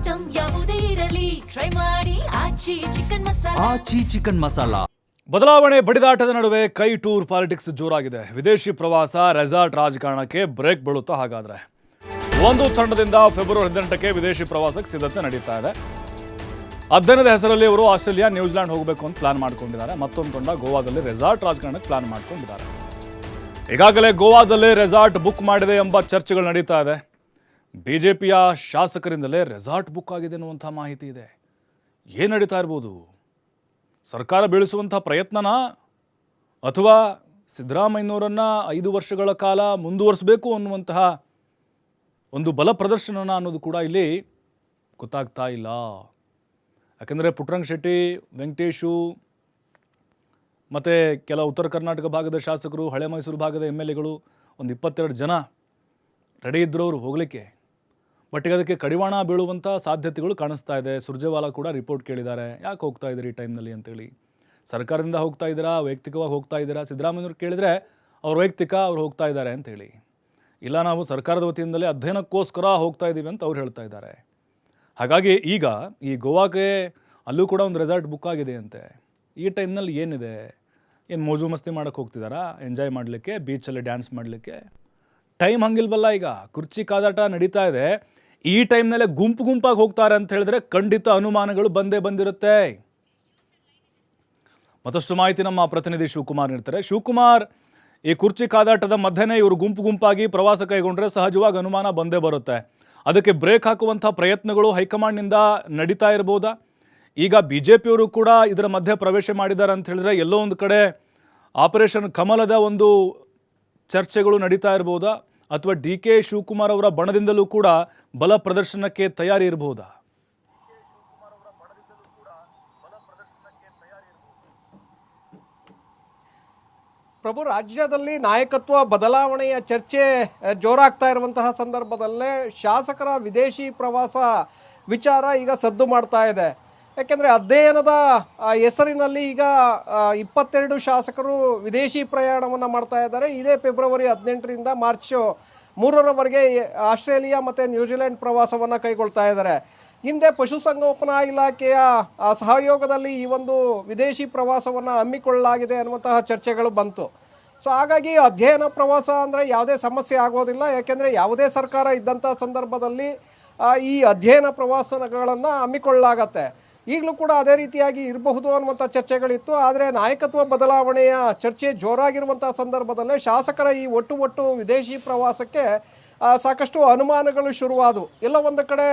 Item ಯಾವುದೇ ಇರಲಿ try ಮಾಡಿ ಆಚಿ ಚಿಕನ್ ಮಸಾಲಾ. ಬದಲಾವಣೆ ಬಡಿದಾಟದ ನಡುವೆ ಕೈ ಟೂರ್ ಪಾಲಿಟಿಕ್ಸ್ ಜೋರಾಗಿದೆ. ವಿದೇಶಿ ಪ್ರವಾಸ, ರೆಸಾರ್ಟ್ ರಾಜಕಾರಣಕ್ಕೆ ಬ್ರೇಕ್ ಬೀಳುತ್ತಾ. ಹಾಗಾದ್ರೆ ಒಂದು ತಂಡದಿಂದ ಫೆಬ್ರವರಿ 18ಕ್ಕೆ ವಿದೇಶಿ ಪ್ರವಾಸಕ್ಕೆ ಸಿದ್ಧತೆ ನಡೀತಾ ಇದೆ. ಅಧ್ಯಯನದ ಹೆಸರಲ್ಲಿ ಅವರು ಆಸ್ಟ್ರೇಲಿಯಾ, ನ್ಯೂಜಿಲೆಂಡ್ ಹೋಗಬೇಕು ಅಂತ ಪ್ಲಾನ್ ಮಾಡ್ಕೊಂಡಿದ್ದಾರೆ. ಮತ್ತೊಂದು ತಂಡ ಗೋವಾದಲ್ಲಿ ರೆಸಾರ್ಟ್ ರಾಜಕಾರಣಕ್ಕೆ ಪ್ಲಾನ್ ಮಾಡ್ಕೊಂಡಿದ್ದಾರೆ. ಈಗಾಗಲೇ ಗೋವಾದಲ್ಲಿ ರೆಸಾರ್ಟ್ ಬುಕ್ ಮಾಡಿದೆ ಎಂಬ ಚರ್ಚೆಗಳು ನಡೀತಾ ಇದೆ. ಬಿಜೆಪಿಯ ಶಾಸಕರಿಂದಲೇ ರೆಸಾರ್ಟ್ ಬುಕ್ ಆಗಿದೆ ಅನ್ನುವಂಥ ಮಾಹಿತಿ ಇದೆ. ಏನು ನಡೀತಾ ಇರ್ಬೋದು? ಸರ್ಕಾರ ಬೀಳಿಸುವಂಥ ಪ್ರಯತ್ನನಾ, ಅಥವಾ ಸಿದ್ದರಾಮಯ್ಯನವರನ್ನು 5 ವರ್ಷಗಳ ಕಾಲ ಮುಂದುವರಿಸಬೇಕು ಅನ್ನುವಂತಹ ಒಂದು ಬಲ ಪ್ರದರ್ಶನನ ಅನ್ನೋದು ಕೂಡ ಇಲ್ಲಿ ಗೊತ್ತಾಗ್ತಾ ಇಲ್ಲ. ಯಾಕೆಂದರೆ ಪುಟ್ಟರಂಗ ಶೆಟ್ಟಿ, ವೆಂಕಟೇಶು ಮತ್ತು ಕೆಲ ಉತ್ತರ ಕರ್ನಾಟಕ ಭಾಗದ ಶಾಸಕರು, ಹಳೆ ಮೈಸೂರು ಭಾಗದ MLAಗಳು ಒಂದು 22 ಜನ ರೆಡಿ ಇದ್ದರು ಅವರು ಹೋಗಲಿಕ್ಕೆ. ಬಟ್ ಈಗ ಅದಕ್ಕೆ ಕಡಿವಾಣ ಬೀಳುವಂಥ ಸಾಧ್ಯತೆಗಳು ಕಾಣಿಸ್ತಾ ಇದೆ. ಸುರ್ಜೇವಾಲಾ ಕೂಡ ರಿಪೋರ್ಟ್ ಕೇಳಿದ್ದಾರೆ, ಯಾಕೆ ಹೋಗ್ತಾ ಇದ್ದೀರಿ ಈ ಟೈಮ್ನಲ್ಲಿ ಅಂತೇಳಿ. ಸರ್ಕಾರದಿಂದ ಹೋಗ್ತಾ ಇದ್ದೀರಾ, ವೈಯಕ್ತಿಕವಾಗಿ ಹೋಗ್ತಾ ಇದ್ದೀರಾ? ಸಿದ್ದರಾಮಯ್ಯವ್ರು ಕೇಳಿದರೆ ಅವ್ರು ವೈಯಕ್ತಿಕ ಅವ್ರು ಹೋಗ್ತಾ ಇದ್ದಾರೆ ಅಂತೇಳಿ. ಇಲ್ಲ, ನಾವು ಸರ್ಕಾರದ ವತಿಯಿಂದಲೇ ಅಧ್ಯಯನಕ್ಕೋಸ್ಕರ ಹೋಗ್ತಾ ಇದ್ದೀವಿ ಅಂತ ಅವ್ರು ಹೇಳ್ತಾ ಇದ್ದಾರೆ. ಹಾಗಾಗಿ ಈಗ ಈ ಗೋವಾಗೆ ಅಲ್ಲೂ ಕೂಡ ಒಂದು ರೆಸಾರ್ಟ್ ಬುಕ್ ಆಗಿದೆ ಅಂತೆ. ಈ ಟೈಮ್ನಲ್ಲಿ ಏನಿದೆ? ಏನು ಮೋಜು ಮಸ್ತಿ ಮಾಡೋಕ್ಕೆ ಹೋಗ್ತಿದ್ದಾರಾ? ಎಂಜಾಯ್ ಮಾಡಲಿಕ್ಕೆ, ಬೀಚಲ್ಲಿ ಡ್ಯಾನ್ಸ್ ಮಾಡಲಿಕ್ಕೆ? ಟೈಮ್ ಹಂಗಿಲ್ವಲ್ಲ. ಈಗ ಕುರ್ಚಿ ಕಾದಾಟ ನಡೀತಾ ಇದೆ. ಈ ಟೈಮ್ನಲ್ಲೇ ಗುಂಪಾಗಿ ಹೋಗ್ತಾರೆ ಅಂತ ಹೇಳಿದ್ರೆ ಖಂಡಿತ ಅನುಮಾನಗಳು ಬಂದಿರುತ್ತೆ. ಮತ್ತಷ್ಟು ಮಾಹಿತಿ ನಮ್ಮ ಪ್ರತಿನಿಧಿ ಶಿವಕುಮಾರ್ ನೀಡ್ತಾರೆ. ಶಿವಕುಮಾರ್, ಈ ಕುರ್ಚಿ ಕಾದಾಟದ ಮಧ್ಯೆನೇ ಇವರು ಗುಂಪಾಗಿ ಪ್ರವಾಸ ಕೈಗೊಂಡ್ರೆ ಸಹಜವಾಗಿ ಅನುಮಾನ ಬಂದೇ ಬರುತ್ತೆ. ಅದಕ್ಕೆ ಬ್ರೇಕ್ ಹಾಕುವಂಥ ಪ್ರಯತ್ನಗಳು ಹೈಕಮಾಂಡ್ನಿಂದ ನಡೀತಾ ಇರ್ಬೋದಾ? ಈಗ BJPಯವರು ಕೂಡ ಇದರ ಮಧ್ಯೆ ಪ್ರವೇಶ ಮಾಡಿದ್ದಾರೆ ಅಂತ ಹೇಳಿದ್ರೆ ಎಲ್ಲೋ ಒಂದು ಕಡೆ ಆಪರೇಷನ್ ಕಮಲದ ಒಂದು ಚರ್ಚೆಗಳು ನಡೀತಾ ಇರ್ಬೋದಾ? ಅಥವಾ DK ಶಿವಕುಮಾರ್ ಅವರ ಬಣದಿಂದಲೂ ಕೂಡ ಬಲ ಪ್ರದರ್ಶನಕ್ಕೆ ತಯಾರಿ ಇರಬಹುದಾ? ಪ್ರಭು, ರಾಜ್ಯದಲ್ಲಿ ನಾಯಕತ್ವ ಬದಲಾವಣೆಯ ಚರ್ಚೆ ಜೋರಾಗ್ತಾ ಇರುವಂತಹ ಸಂದರ್ಭದಲ್ಲೇ ಶಾಸಕರ ವಿದೇಶಿ ಪ್ರವಾಸ ವಿಚಾರ ಈಗ ಸದ್ದು ಮಾಡ್ತಾ ಇದೆ. ಯಾಕೆಂದರೆ ಅಧ್ಯಯನದ ಹೆಸರಿನಲ್ಲಿ ಈಗ 22 ಶಾಸಕರು ವಿದೇಶಿ ಪ್ರಯಾಣವನ್ನು ಮಾಡ್ತಾ ಇದ್ದಾರೆ. ಇದೇ ಫೆಬ್ರವರಿ 18ರಿಂದ ಮಾರ್ಚ್ 3ರವರೆಗೆ ಆಸ್ಟ್ರೇಲಿಯಾ ಮತ್ತು ನ್ಯೂಜಿಲೆಂಡ್ ಪ್ರವಾಸವನ್ನು ಕೈಗೊಳ್ತಾ ಇದ್ದಾರೆ. ಹಿಂದೆ ಪಶುಸಂಗೋಪನಾ ಇಲಾಖೆಯ ಸಹಯೋಗದಲ್ಲಿ ಈ ಒಂದು ವಿದೇಶಿ ಪ್ರವಾಸವನ್ನು ಹಮ್ಮಿಕೊಳ್ಳಲಾಗಿದೆ ಅನ್ನುವಂತಹ ಚರ್ಚೆಗಳು ಬಂತು. ಸೊ ಹಾಗಾಗಿ ಅಧ್ಯಯನ ಪ್ರವಾಸ ಅಂದರೆ ಯಾವುದೇ ಸಮಸ್ಯೆ ಆಗೋದಿಲ್ಲ. ಯಾಕೆಂದರೆ ಯಾವುದೇ ಸರ್ಕಾರ ಇದ್ದಂಥ ಸಂದರ್ಭದಲ್ಲಿ ಈ ಅಧ್ಯಯನ ಪ್ರವಾಸಗಳನ್ನು ಹಮ್ಮಿಕೊಳ್ಳಲಾಗತ್ತೆ. ಈಗಲೂ ಕೂಡ ಅದೇ ರೀತಿಯಾಗಿ ಇರಬಹುದು ಅನ್ನುವಂಥ ಚರ್ಚೆಗಳಿತ್ತು. ಆದರೆ ನಾಯಕತ್ವ ಬದಲಾವಣೆಯ ಚರ್ಚೆ ಜೋರಾಗಿರುವಂಥ ಸಂದರ್ಭದಲ್ಲೇ ಶಾಸಕರ ಈ ಒಟ್ಟು ವಿದೇಶಿ ಪ್ರವಾಸಕ್ಕೆ ಸಾಕಷ್ಟು ಅನುಮಾನಗಳು ಶುರುವಾದವು. ಎಲ್ಲ ಒಂದು ಕಡೆ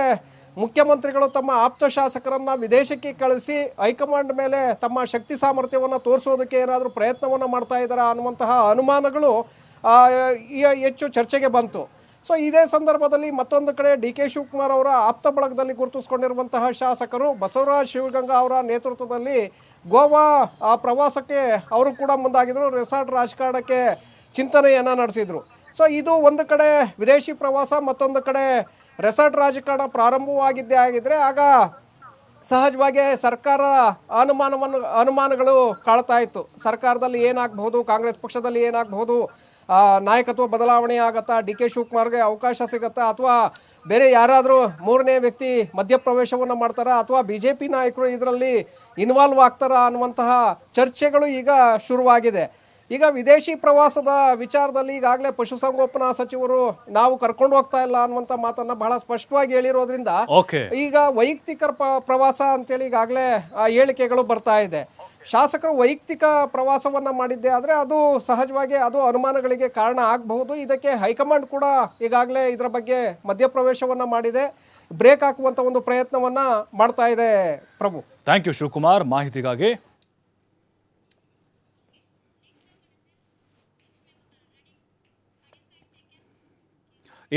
ಮುಖ್ಯಮಂತ್ರಿಗಳು ತಮ್ಮ ಆಪ್ತ ಶಾಸಕರನ್ನು ವಿದೇಶಕ್ಕೆ ಕಳಿಸಿ ಹೈಕಮಾಂಡ್ ಮೇಲೆ ತಮ್ಮ ಶಕ್ತಿ ಸಾಮರ್ಥ್ಯವನ್ನು ತೋರಿಸೋದಕ್ಕೆ ಏನಾದರೂ ಪ್ರಯತ್ನವನ್ನು ಮಾಡ್ತಾ ಇದ್ದಾರಾ ಅನ್ನುವಂತಹ ಅನುಮಾನಗಳು ಹೆಚ್ಚು ಚರ್ಚೆಗೆ ಬಂತು. ಸೊ ಇದೇ ಸಂದರ್ಭದಲ್ಲಿ ಮತ್ತೊಂದು ಕಡೆ DK ಶಿವಕುಮಾರ್ ಅವರ ಆಪ್ತ ಬಳಗದಲ್ಲಿ ಗುರುತಿಸಿಕೊಂಡಿರುವಂತಹ ಶಾಸಕರು ಬಸವರಾಜ ಶಿವಗಂಗಾ ಅವರ ನೇತೃತ್ವದಲ್ಲಿ ಗೋವಾ ಪ್ರವಾಸಕ್ಕೆ ಅವರು ಕೂಡ ಮುಂದಾಗಿದ್ದರು. ರೆಸಾರ್ಟ್ ರಾಜಕಾರಣಕ್ಕೆ ಚಿಂತನೆಯನ್ನು ನಡೆಸಿದರು. ಸೊ ಇದು ಒಂದು ಕಡೆ ವಿದೇಶಿ ಪ್ರವಾಸ, ಮತ್ತೊಂದು ಕಡೆ ರೆಸಾರ್ಟ್ ರಾಜಕಾರಣ ಪ್ರಾರಂಭವಾಗಿದ್ದೇ ಆಗಿದ್ದರೆ ಆಗ ಸಹಜವಾಗಿ ಸರ್ಕಾರ ಅನುಮಾನಗಳು ಕಾಳ್ತಾ ಇತ್ತು. ಸರ್ಕಾರದಲ್ಲಿ ಏನಾಗಬಹುದು, ಕಾಂಗ್ರೆಸ್ ಪಕ್ಷದಲ್ಲಿ ಏನಾಗಬಹುದು, ನಾಯಕತ್ವ ಬದಲಾವಣೆ ಆಗತ್ತಾ, DK ಶಿವಕುಮಾರ್ಗೆ ಅವಕಾಶ ಸಿಗತ್ತಾ, ಅಥವಾ ಬೇರೆ ಯಾರಾದರೂ 3ನೇ ವ್ಯಕ್ತಿ ಮಧ್ಯಪ್ರವೇಶವನ್ನು ಮಾಡ್ತಾರಾ, ಅಥವಾ BJP ನಾಯಕರು ಇದರಲ್ಲಿ ಇನ್ವಾಲ್ವ್ ಆಗ್ತಾರಾ ಅನ್ನುವಂತಹ ಚರ್ಚೆಗಳು ಈಗ ಶುರುವಾಗಿದೆ. ಈಗ ವಿದೇಶಿ ಪ್ರವಾಸದ ವಿಚಾರದಲ್ಲಿ ಈಗಾಗಲೇ ಪಶುಸಂಗೋಪನಾ ಸಚಿವರು ನಾವು ಕರ್ಕೊಂಡು ಹೋಗ್ತಾ ಇಲ್ಲ ಅನ್ನುವಂಥ ಮಾತನ್ನ ಬಹಳ ಸ್ಪಷ್ಟವಾಗಿ ಹೇಳಿರೋದ್ರಿಂದ ಈಗ ವೈಯಕ್ತಿಕ ಪ್ರವಾಸ ಅಂತೇಳಿ ಈಗಾಗಲೇ ಹೇಳಿಕೆಗಳು ಬರ್ತಾ ಇದೆ. ಶಾಸಕರು ವೈಯಕ್ತಿಕ ಪ್ರವಾಸವನ್ನ ಮಾಡಿದ್ದೆ ಆದರೆ ಅದು ಸಹಜವಾಗಿ ಅದು ಅನುಮಾನಗಳಿಗೆ ಕಾರಣ ಆಗಬಹುದು. ಇದಕ್ಕೆ ಹೈಕಮಾಂಡ್ ಕೂಡ ಈಗಾಗಲೇ ಇದರ ಬಗ್ಗೆ ಮಧ್ಯಪ್ರವೇಶವನ್ನ ಮಾಡಿದೆ, ಬ್ರೇಕ್ ಹಾಕುವಂತ ಒಂದು ಪ್ರಯತ್ನವನ್ನ ಮಾಡ್ತಾ ಇದೆ. ಪ್ರಭು, ಥ್ಯಾಂಕ್ ಯು ಶಿವಕುಮಾರ್ ಮಾಹಿತಿಗಾಗಿ.